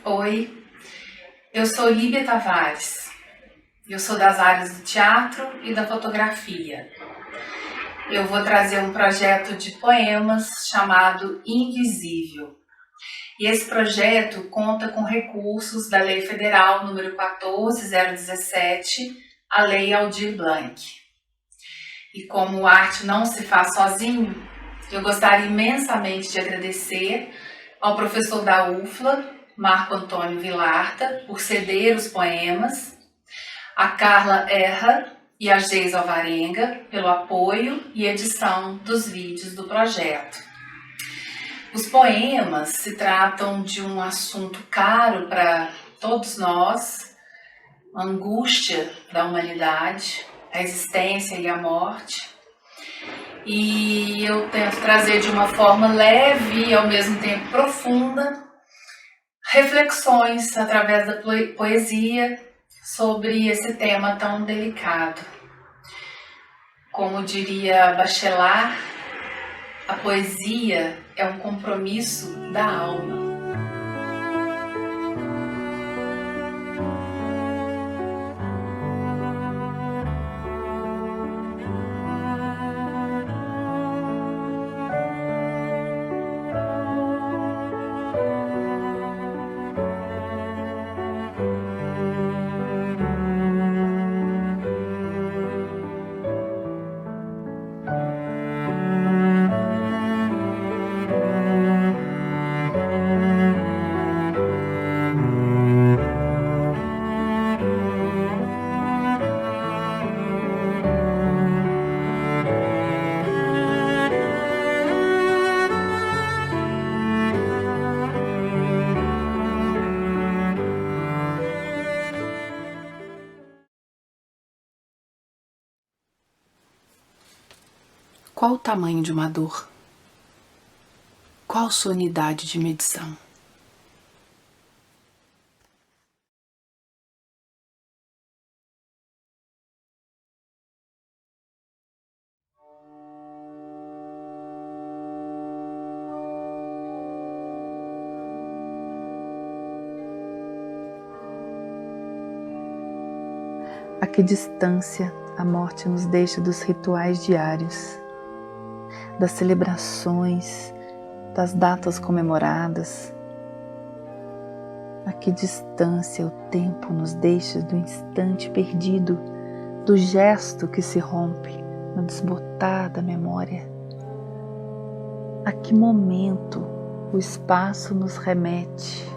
Oi, eu sou Líbia Tavares. Eu sou das áreas do teatro e da fotografia. Eu vou trazer um projeto de poemas chamado Invisível. E esse projeto conta com recursos da Lei Federal número 14.017, a Lei Aldir Blanc. E como arte não se faz sozinho, eu gostaria imensamente de agradecer ao professor da UFLA, Marco Antônio Vilarda, por ceder os poemas, a Carla Erra e a Geis Alvarenga pelo apoio e edição dos vídeos do projeto. Os poemas se tratam de um assunto caro para todos nós, a angústia da humanidade, a existência e a morte. E eu tento trazer de uma forma leve e ao mesmo tempo profunda reflexões através da poesia sobre esse tema tão delicado. Como diria Bachelard, a poesia é um compromisso da alma. Qual o tamanho de uma dor? Qual sua unidade de medição? A que distância a morte nos deixa dos rituais diários, das celebrações, das datas comemoradas? A que distância o tempo nos deixa do instante perdido, do gesto que se rompe no desbotar da memória? A que momento o espaço nos remete?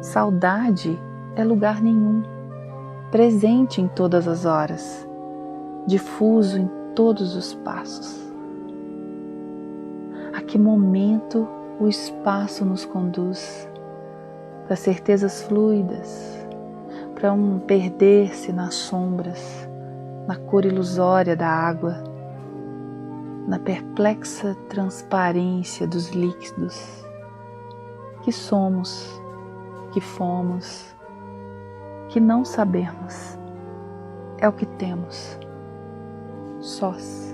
Saudade é lugar nenhum, presente em todas as horas, difuso em todos os passos. A que momento o espaço nos conduz para certezas fluidas, para um perder-se nas sombras, na cor ilusória da água, na perplexa transparência dos líquidos. Que somos, que fomos, que não sabemos, é o que temos, sós.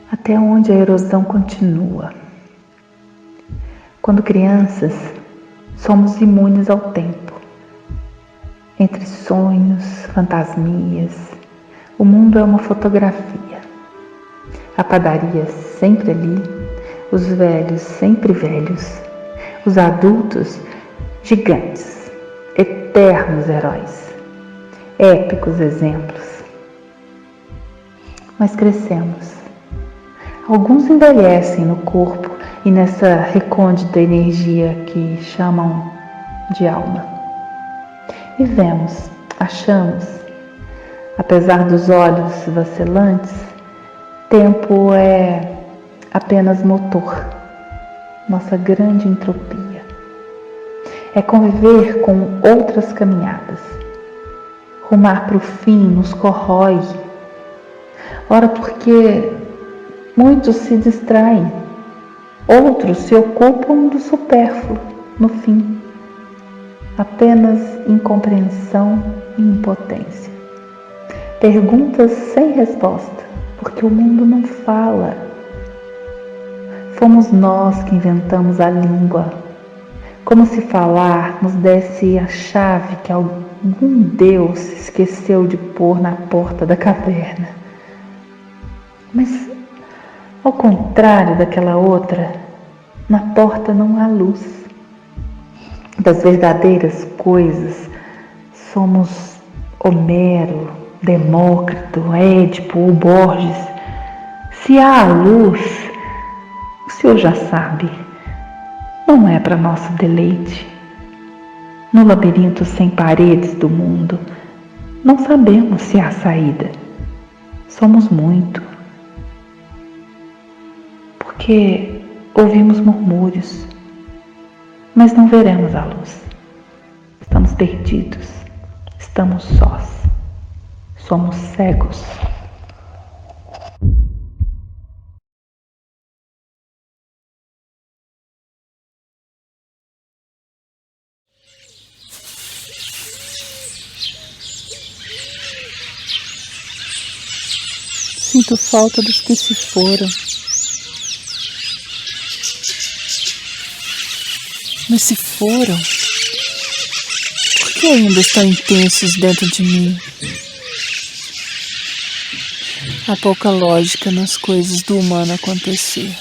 Até onde a erosão continua. Quando crianças, somos imunes ao tempo. Entre sonhos, fantasmias, o mundo é uma fotografia. A padaria sempre ali, os velhos sempre velhos, os adultos gigantes, eternos heróis, épicos exemplos. Mas crescemos. Alguns envelhecem no corpo e nessa recôndita energia que chamam de alma. Vivemos, achamos, apesar dos olhos vacilantes, tempo é apenas motor, nossa grande entropia. É conviver com outras caminhadas. Rumar para o fim nos corrói. ora porque muitos se distraem, outros se ocupam do supérfluo, no fim, apenas incompreensão e impotência. Perguntas sem resposta, porque o mundo não fala. Fomos nós que inventamos a língua, como se falar nos desse a chave que algum Deus esqueceu de pôr na porta da caverna. Mas, ao contrário daquela outra, na porta não há luz. Das verdadeiras coisas, somos Homero, Demócrito, Édipo ou Borges. Se há a luz, o senhor já sabe, não é para nosso deleite. No labirinto sem paredes do mundo, não sabemos se há saída. Somos muito. Porque ouvimos murmúrios, mas não veremos a luz. Estamos perdidos, estamos sós, somos cegos. Sinto falta dos que se foram. Mas se foram, por que ainda estão intensos dentro de mim? Há pouca lógica nas coisas do humano acontecer.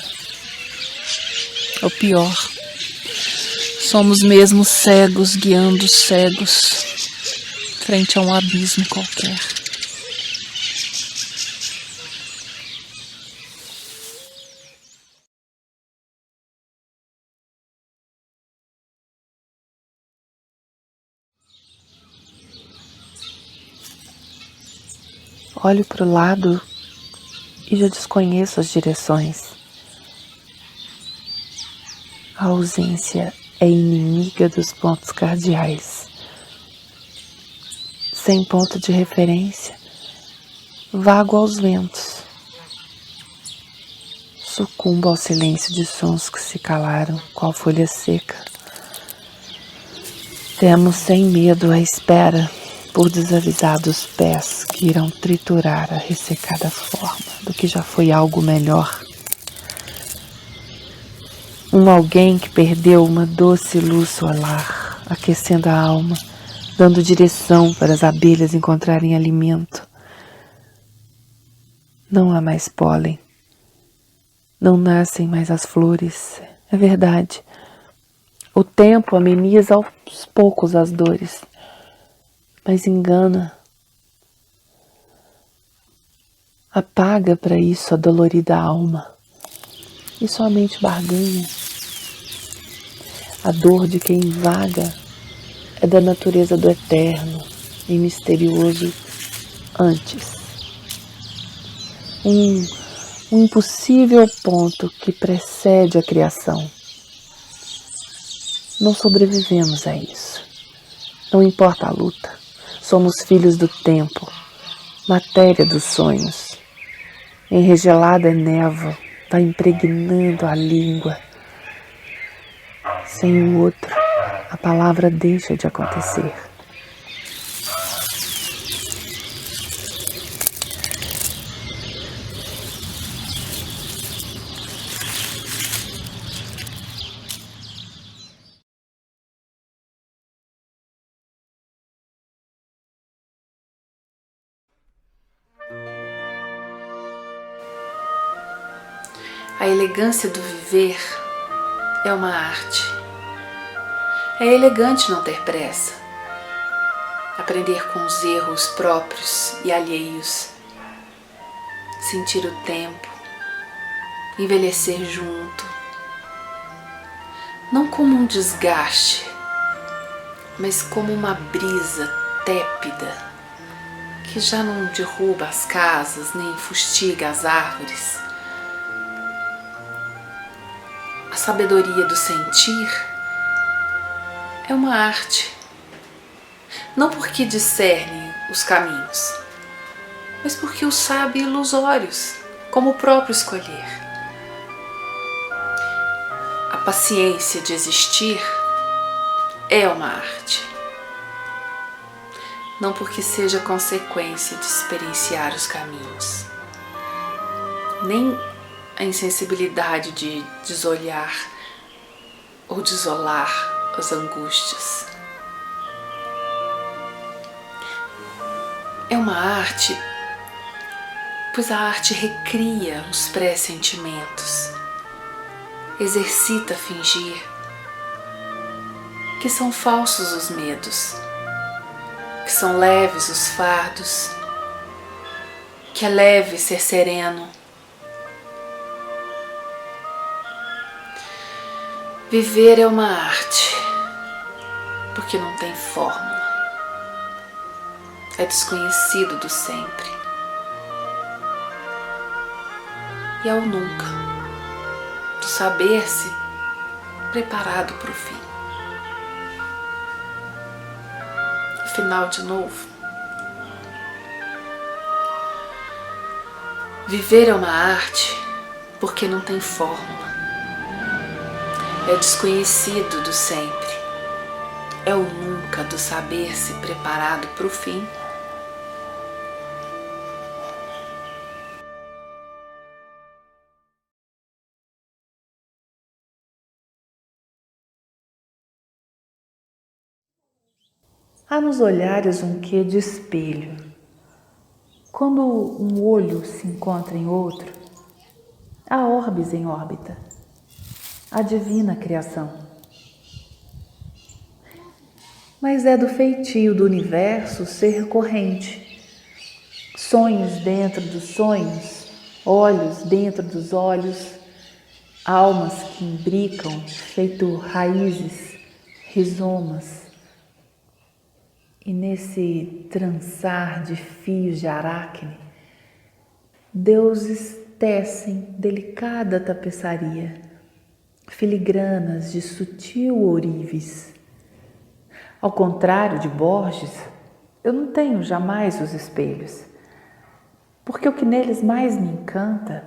Ou pior, somos mesmo cegos guiando cegos frente a um abismo qualquer. Olho para o lado e já desconheço as direções. A ausência é inimiga dos pontos cardeais. Sem ponto de referência, vago aos ventos. Sucumbo ao silêncio de sons que se calaram, qual folha seca. Temos sem medo a espera por desavisados pés que irão triturar a ressecada forma do que já foi algo melhor. Um alguém que perdeu uma doce luz solar, aquecendo a alma, dando direção para as abelhas encontrarem alimento. Não há mais pólen, não nascem mais as flores, é verdade. O tempo ameniza aos poucos as dores, mas engana. Apaga para isso a dolorida alma e somente barganha. A dor de quem vaga é da natureza do eterno e misterioso antes. Um impossível ponto que precede a criação. Não sobrevivemos a isso. Não importa a luta. Somos filhos do tempo, matéria dos sonhos. Enregelada névoa vai impregnando a língua. Sem o outro, a palavra deixa de acontecer. A elegância do viver é uma arte. É elegante não ter pressa, aprender com os erros próprios e alheios, sentir o tempo, envelhecer junto, não como um desgaste, mas como uma brisa tépida que já não derruba as casas nem fustiga as árvores. A sabedoria do sentir é uma arte, não porque discerne os caminhos, mas porque os sabe ilusórios, como o próprio escolher. A paciência de existir é uma arte. Não porque seja consequência de experienciar os caminhos, nem a insensibilidade de desolhar ou desolar as angústias. É uma arte, pois a arte recria os pré-sentimentos, exercita fingir que são falsos os medos, que são leves os fardos, que é leve ser sereno. Viver é uma arte, porque não tem fórmula. É desconhecido do sempre. E é o nunca, do saber-se preparado para o fim. Afinal, de novo, viver é uma arte porque não tem fórmula. É desconhecido do sempre. É o nunca do saber-se preparado para o fim. Há nos olhares um quê de espelho. Quando um olho se encontra em outro, há orbes em órbita, a divina criação. Mas é do feitio do universo ser recorrente. Sonhos dentro dos sonhos, olhos dentro dos olhos, almas que imbricam, feito raízes, rizomas. E nesse trançar de fios de aracne, deuses tecem delicada tapeçaria, filigranas de sutil ourives. Ao contrário de Borges, eu não tenho jamais os espelhos, porque o que neles mais me encanta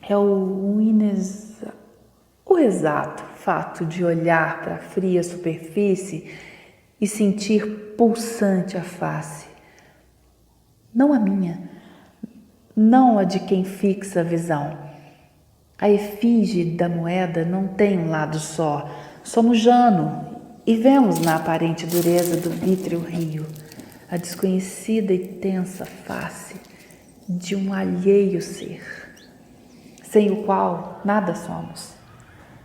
é o exato fato de olhar para a fria superfície e sentir pulsante a face. Não a minha, não a de quem fixa a visão. A efígie da moeda não tem um lado só. Somos Jano e vemos na aparente dureza do vítreo rio a desconhecida e tensa face de um alheio ser, sem o qual nada somos,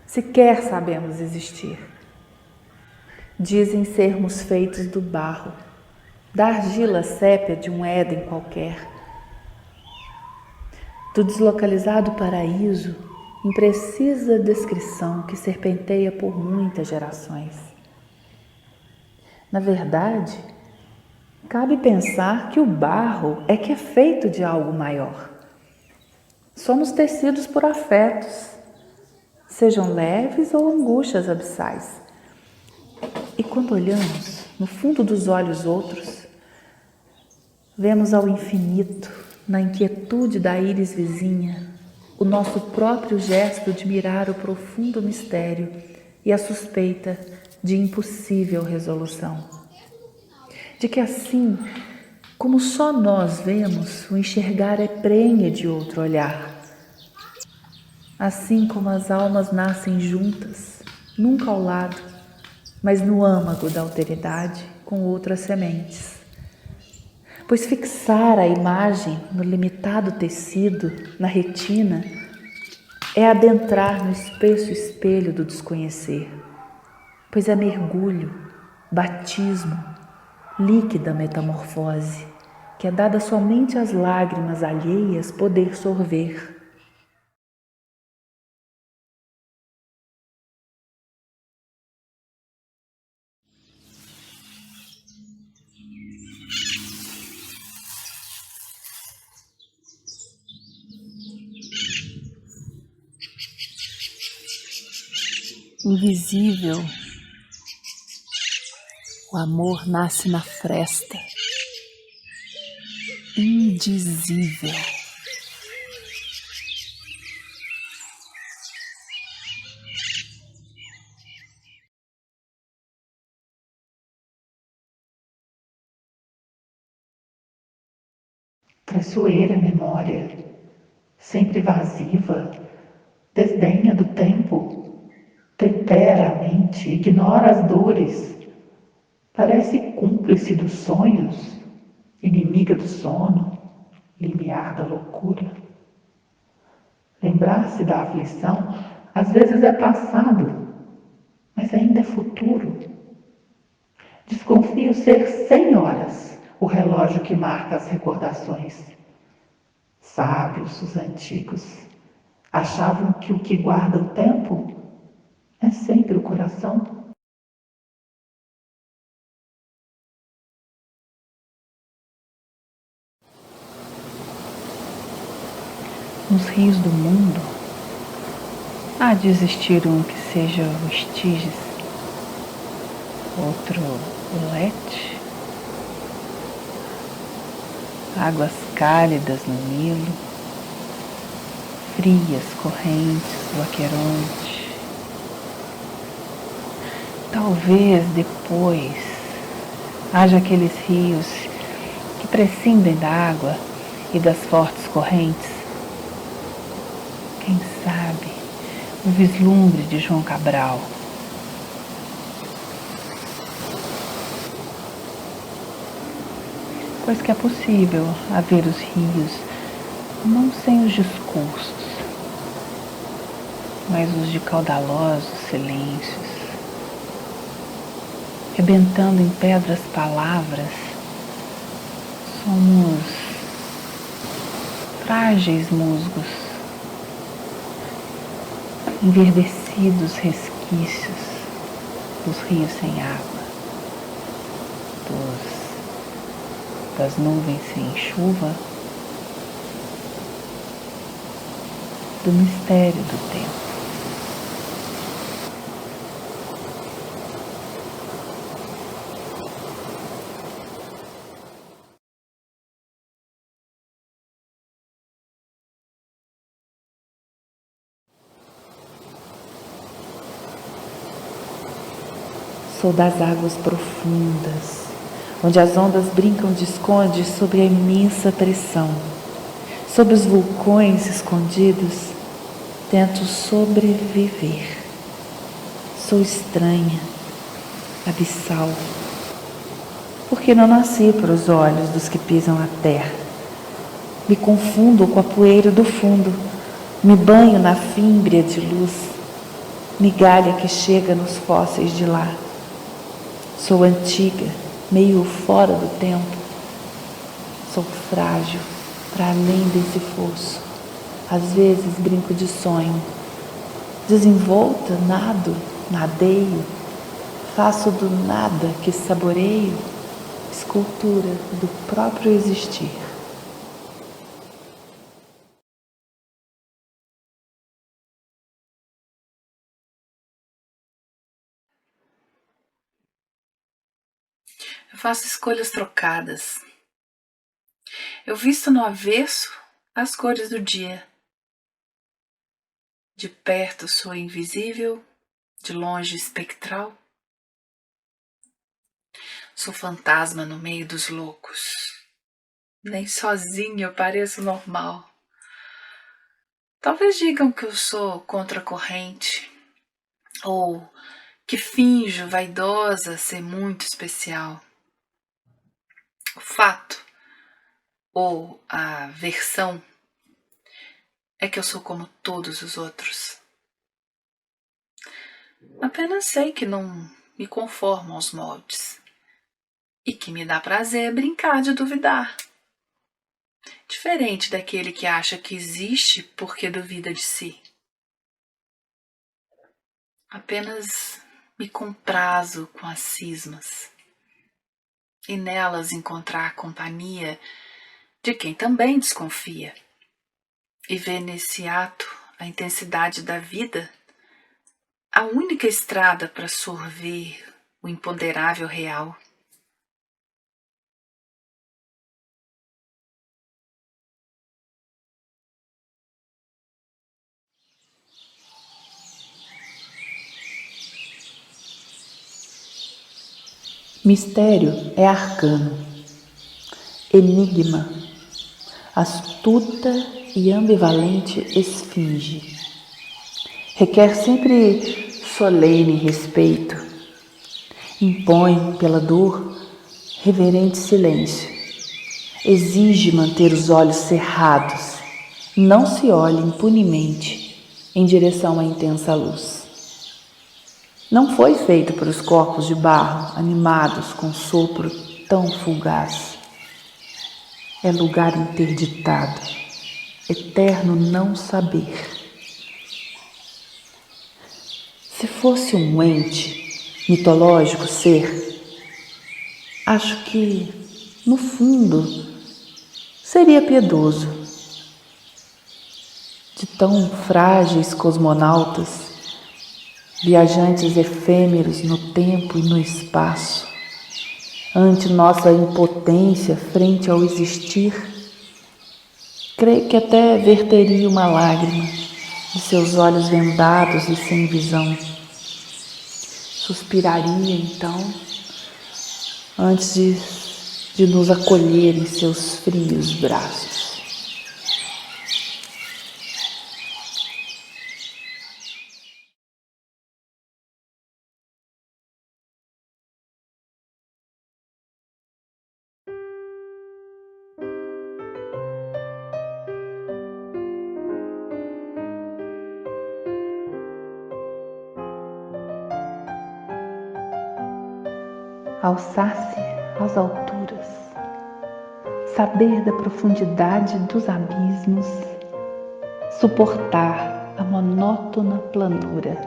sequer sabemos existir. Dizem sermos feitos do barro, da argila sépia de um Éden qualquer, do deslocalizado paraíso, imprecisa descrição que serpenteia por muitas gerações. Na verdade, cabe pensar que o barro é que é feito de algo maior. Somos tecidos por afetos, sejam leves ou angústias abissais. E quando olhamos no fundo dos olhos outros, vemos ao infinito, na inquietude da íris vizinha, o nosso próprio gesto de mirar o profundo mistério e a suspeita de impossível resolução. De que assim, como só nós vemos, o enxergar é prenhe de outro olhar. Assim como as almas nascem juntas, nunca ao lado, mas no âmago da alteridade com outras sementes. Pois fixar a imagem no limitado tecido, na retina, é adentrar no espesso espelho do desconhecer, pois é mergulho, batismo, líquida metamorfose, que é dada somente às lágrimas alheias poder sorver. Invisível, o amor nasce na fresta, indizível. Traiçoeira memória, sempre evasiva, desdenha do tempo, tempera a mente, ignora as dores, parece cúmplice dos sonhos, inimiga do sono, limiar da loucura. Lembrar-se da aflição às vezes é passado, mas ainda é futuro. Desconfio ser 100 horas o relógio que marca as recordações. Sábios, os antigos, achavam que o que guarda o tempo é sempre o coração. Nos rios do mundo, há de existir um que seja o Estiges, outro o Lete, águas cálidas no Nilo, frias correntes do Aqueronte. Talvez depois haja aqueles rios que prescindem da água e das fortes correntes. Quem sabe o vislumbre de João Cabral. Pois que é possível haver os rios, não sem os discursos, mas os de caudalosos silêncios, rebentando em pedras palavras. Somos frágeis musgos, enverdecidos resquícios dos rios sem água, das nuvens sem chuva, do mistério do tempo. Sou das águas profundas, onde as ondas brincam de esconde sobre a imensa pressão. Sob os vulcões escondidos, tento sobreviver. Sou estranha, abissal, porque não nasci para os olhos dos que pisam a terra. Me confundo com a poeira do fundo, me banho na fímbria de luz, migalha que chega nos fósseis de lá. Sou antiga, meio fora do tempo. Sou frágil, para além desse fosso. Às vezes brinco de sonho. Desenvolta, nado, nadeio. Faço do nada que saboreio escultura do próprio existir. Eu faço escolhas trocadas. Eu visto no avesso as cores do dia. De perto sou invisível, de longe espectral. Sou fantasma no meio dos loucos. Nem sozinha eu pareço normal. Talvez digam que eu sou contracorrente, ou que finjo vaidosa ser muito especial. O fato, ou a versão, é que eu sou como todos os outros. Apenas sei que não me conformo aos moldes e que me dá prazer brincar de duvidar. Diferente daquele que acha que existe porque duvida de si. Apenas me comprazo com as cismas e nelas encontrar a companhia de quem também desconfia e vê nesse ato a intensidade da vida, a única estrada para sorver o imponderável real. Mistério é arcano, enigma, astuta e ambivalente esfinge. Requer sempre solene respeito, impõe pela dor reverente silêncio, exige manter os olhos cerrados, não se olhe impunemente em direção à intensa luz. Não foi feito para os corpos de barro animados com sopro tão fugaz. É lugar interditado, eterno não saber. Se fosse um ente, mitológico ser, acho que, no fundo, seria piedoso. De tão frágeis cosmonautas, viajantes efêmeros no tempo e no espaço, ante nossa impotência frente ao existir, creio que até verteria uma lágrima de seus olhos vendados e sem visão. Suspiraria então, antes de nos acolher em seus frios braços. Alçar-se às alturas, saber da profundidade dos abismos, suportar a monótona planura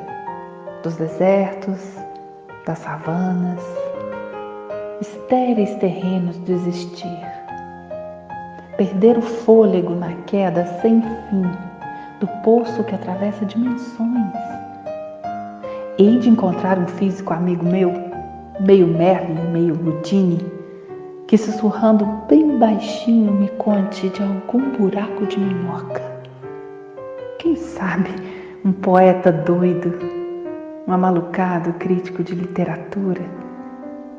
dos desertos, das savanas, estéreis terrenos do existir, perder o fôlego na queda sem fim do poço que atravessa dimensões. Hei de encontrar um físico amigo meu, meio Merlin, meio Houdini, que sussurrando bem baixinho me conte de algum buraco de minhoca. Quem sabe um poeta doido, um amalucado crítico de literatura,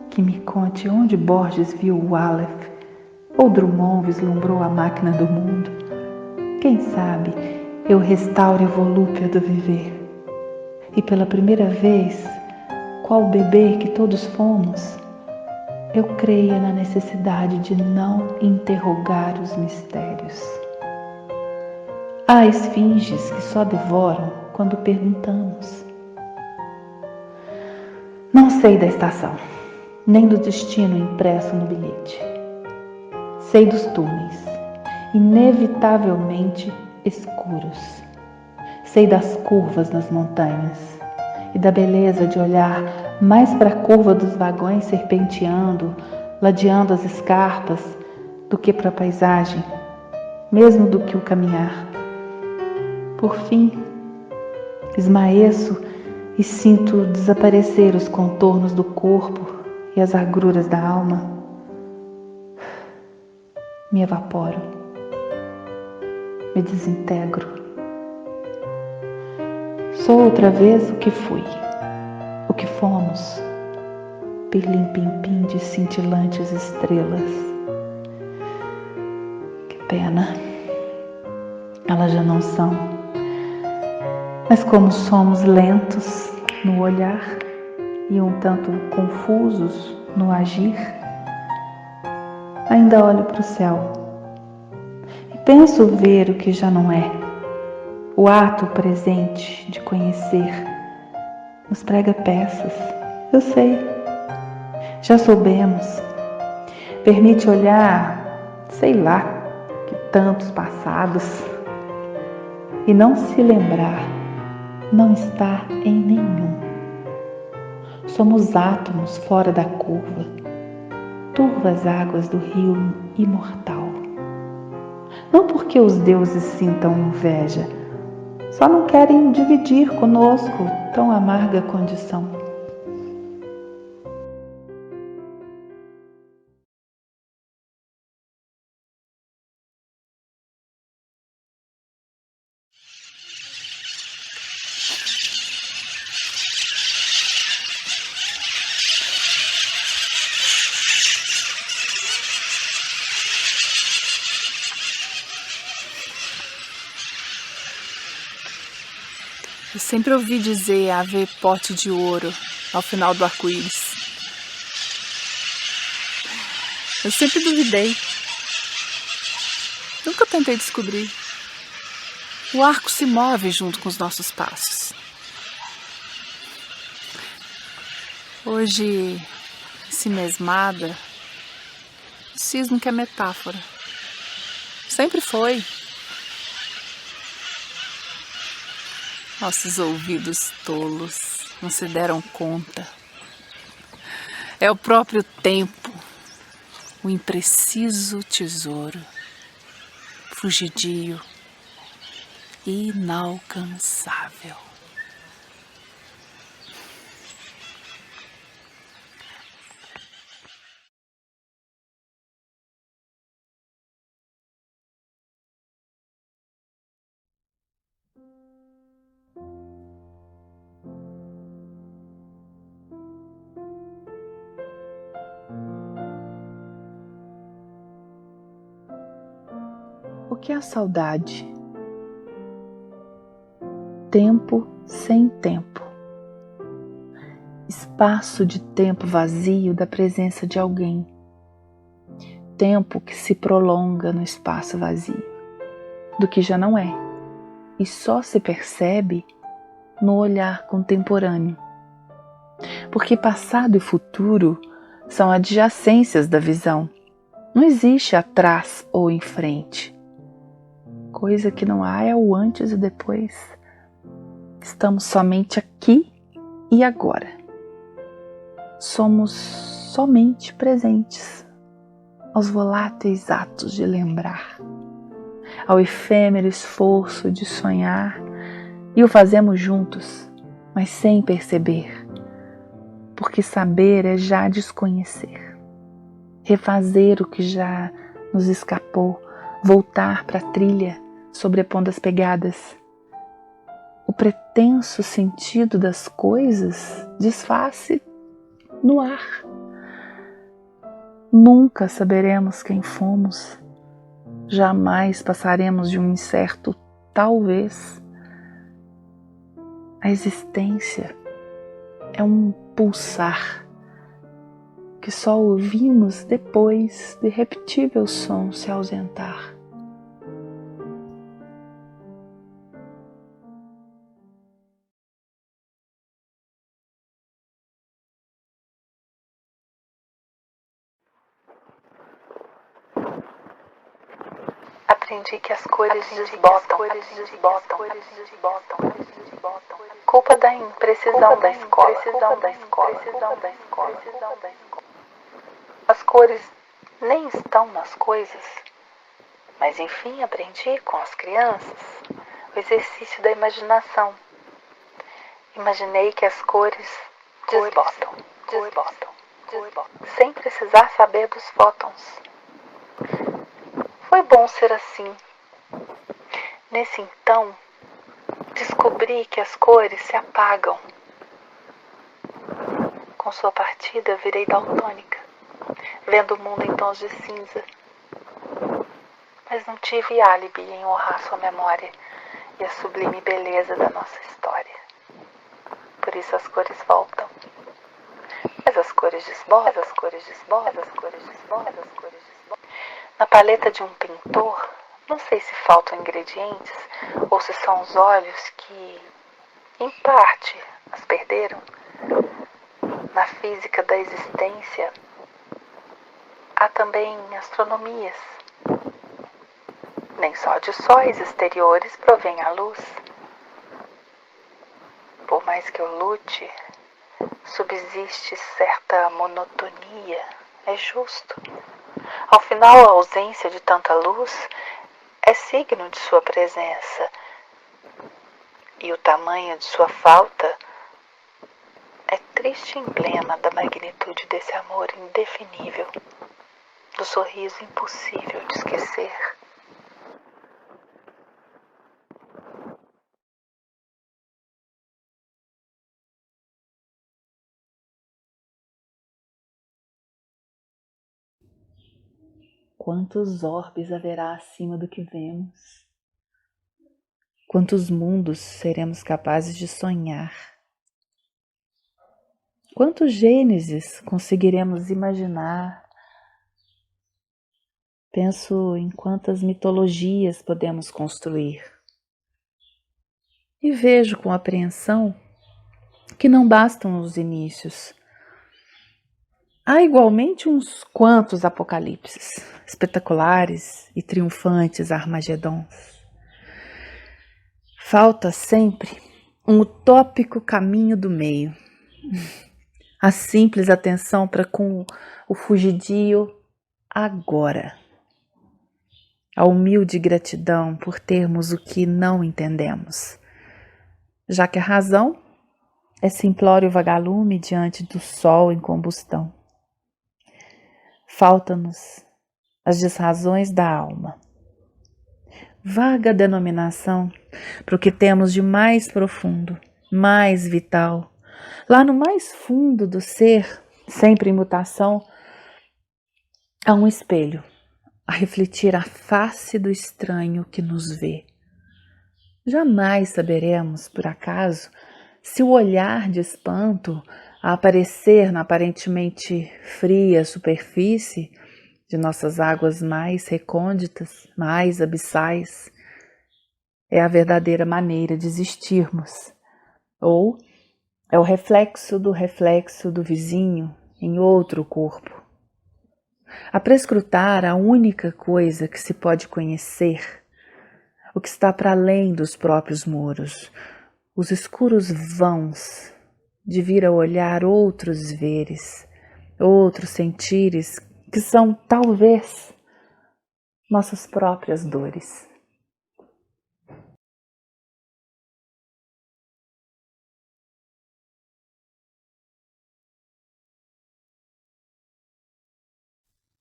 que me conte onde Borges viu o Aleph ou Drummond vislumbrou a máquina do mundo. Quem sabe eu restaure a volúpia do viver e pela primeira vez, qual bebê que todos fomos, eu creia na necessidade de não interrogar os mistérios. Há esfinges que só devoram quando perguntamos. Não sei da estação, nem do destino impresso no bilhete. Sei dos túneis, inevitavelmente escuros. Sei das curvas nas montanhas e da beleza de olhar mais para a curva dos vagões serpenteando, ladeando as escarpas, do que para a paisagem, mesmo do que o caminhar. Por fim, esmaeço e sinto desaparecer os contornos do corpo e as agruras da alma. Me evaporo, me desintegro. Sou outra vez o que fui, o que fomos, pirlim-pim-pim de cintilantes estrelas. Que pena, elas já não são. Mas como somos lentos no olhar e um tanto confusos no agir, ainda olho para o céu e penso ver o que já não é. O ato presente de conhecer nos prega peças, eu sei, já soubemos. Permite olhar, sei lá, que tantos passados e não se lembrar, não estar em nenhum. Somos átomos fora da curva, turvas águas do rio imortal. Não porque os deuses sintam inveja, só não querem dividir conosco tão amarga condição. Eu sempre ouvi dizer haver pote de ouro ao final do arco-íris. Eu sempre duvidei. Nunca tentei descobrir. O arco se move junto com os nossos passos. Hoje, mesmada, cismo que é metáfora. Sempre foi. Nossos ouvidos tolos não se deram conta. É o próprio tempo, o impreciso tesouro, fugidio, inalcançável. O que é a saudade? Tempo sem tempo. Espaço de tempo vazio da presença de alguém. Tempo que se prolonga no espaço vazio, do que já não é, e só se percebe no olhar contemporâneo. Porque passado e futuro são adjacências da visão. Não existe atrás ou em frente. Coisa que não há é o antes e depois. Estamos somente aqui e agora. Somos somente presentes aos voláteis atos de lembrar, ao efêmero esforço de sonhar, e o fazemos juntos, mas sem perceber, porque saber é já desconhecer, refazer o que já nos escapou, voltar para a trilha, sobrepondo as pegadas. O pretenso sentido das coisas desfaz-se no ar. Nunca saberemos quem fomos, jamais passaremos de um incerto talvez. A existência é um pulsar que só ouvimos depois de irrepetível som se ausentar. Aprendi que as cores desbotam. Culpa da imprecisão da escola. As cores nem estão nas coisas. Mas enfim, aprendi com as crianças o exercício da imaginação. Imaginei que as cores desbotam, sem precisar saber dos fótons. Foi bom ser assim. Nesse então, descobri que as cores se apagam. Com sua partida, virei daltônica, vendo o mundo em tons de cinza. Mas não tive álibi em honrar sua memória e a sublime beleza da nossa história. Por isso as cores voltam. Mas as cores desbordam, Na paleta de um pintor, não sei se faltam ingredientes ou se são os olhos que, em parte, as perderam. Na física da existência, há também astronomias. Nem só de sóis exteriores provém a luz. Por mais que eu lute, subsiste certa monotonia, é justo. Ao final, a ausência de tanta luz é signo de sua presença, e o tamanho de sua falta é triste emblema da magnitude desse amor indefinível, do sorriso impossível de esquecer. Quantos orbes haverá acima do que vemos? Quantos mundos seremos capazes de sonhar? Quantos Gênesis conseguiremos imaginar? Penso em quantas mitologias podemos construir. E vejo com apreensão que não bastam os inícios. Há igualmente uns quantos apocalipses, espetaculares e triunfantes Armagedons. Falta sempre um utópico caminho do meio. A simples atenção para com o fugidio agora. A humilde gratidão por termos o que não entendemos, já que a razão é simplório vagalume diante do sol em combustão. Falta-nos as desrazões da alma, vaga denominação para o que temos de mais profundo, mais vital, lá no mais fundo do ser, sempre em mutação, há um espelho a refletir a face do estranho que nos vê. Jamais saberemos, por acaso, se o olhar de espanto a aparecer na aparentemente fria superfície de nossas águas mais recônditas, mais abissais, é a verdadeira maneira de existirmos, ou é o reflexo do vizinho em outro corpo. A prescrutar a única coisa que se pode conhecer, o que está para além dos próprios muros, os escuros vãos de vir a olhar outros veres, outros sentires que são, talvez, nossas próprias dores.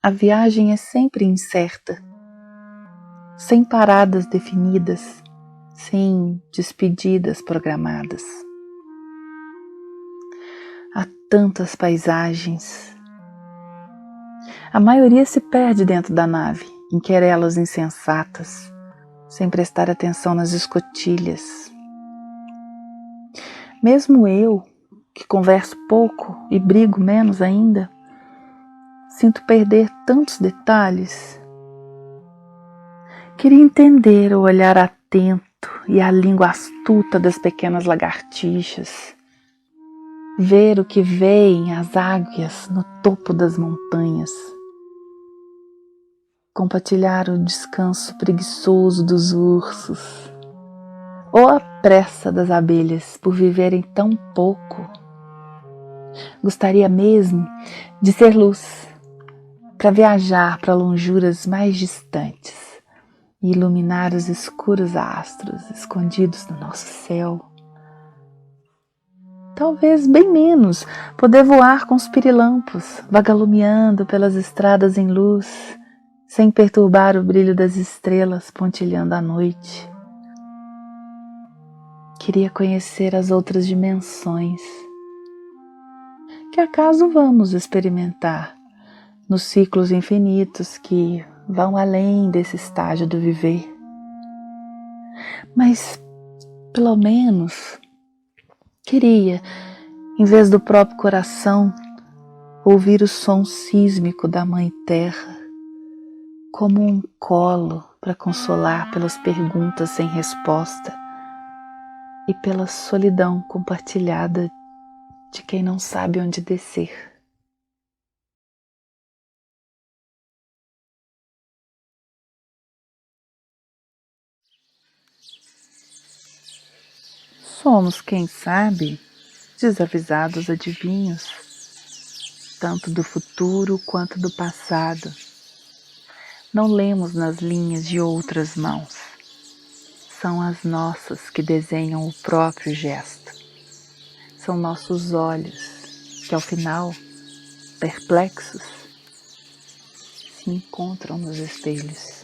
A viagem é sempre incerta, sem paradas definidas, sem despedidas programadas. Há tantas paisagens. A maioria se perde dentro da nave, em querelas insensatas, sem prestar atenção nas escotilhas. Mesmo eu, que converso pouco e brigo menos ainda, sinto perder tantos detalhes. Queria entender o olhar atento e a língua astuta das pequenas lagartixas, ver o que veem as águias no topo das montanhas, compartilhar o descanso preguiçoso dos ursos, ou a pressa das abelhas por viverem tão pouco. Gostaria mesmo de ser luz, para viajar para lonjuras mais distantes e iluminar os escuros astros escondidos no nosso céu. Talvez bem menos poder voar com os pirilampos, vagalumeando pelas estradas em luz, sem perturbar o brilho das estrelas pontilhando a noite. Queria conhecer as outras dimensões, que acaso vamos experimentar nos ciclos infinitos que vão além desse estágio do viver. Mas, pelo menos, queria, em vez do próprio coração, ouvir o som sísmico da Mãe Terra, como um colo para consolar pelas perguntas sem resposta e pela solidão compartilhada de quem não sabe onde descer. Somos, quem sabe, desavisados adivinhos, tanto do futuro quanto do passado. Não lemos nas linhas de outras mãos. São as nossas que desenham o próprio gesto. São nossos olhos que, ao final, perplexos, se encontram nos espelhos.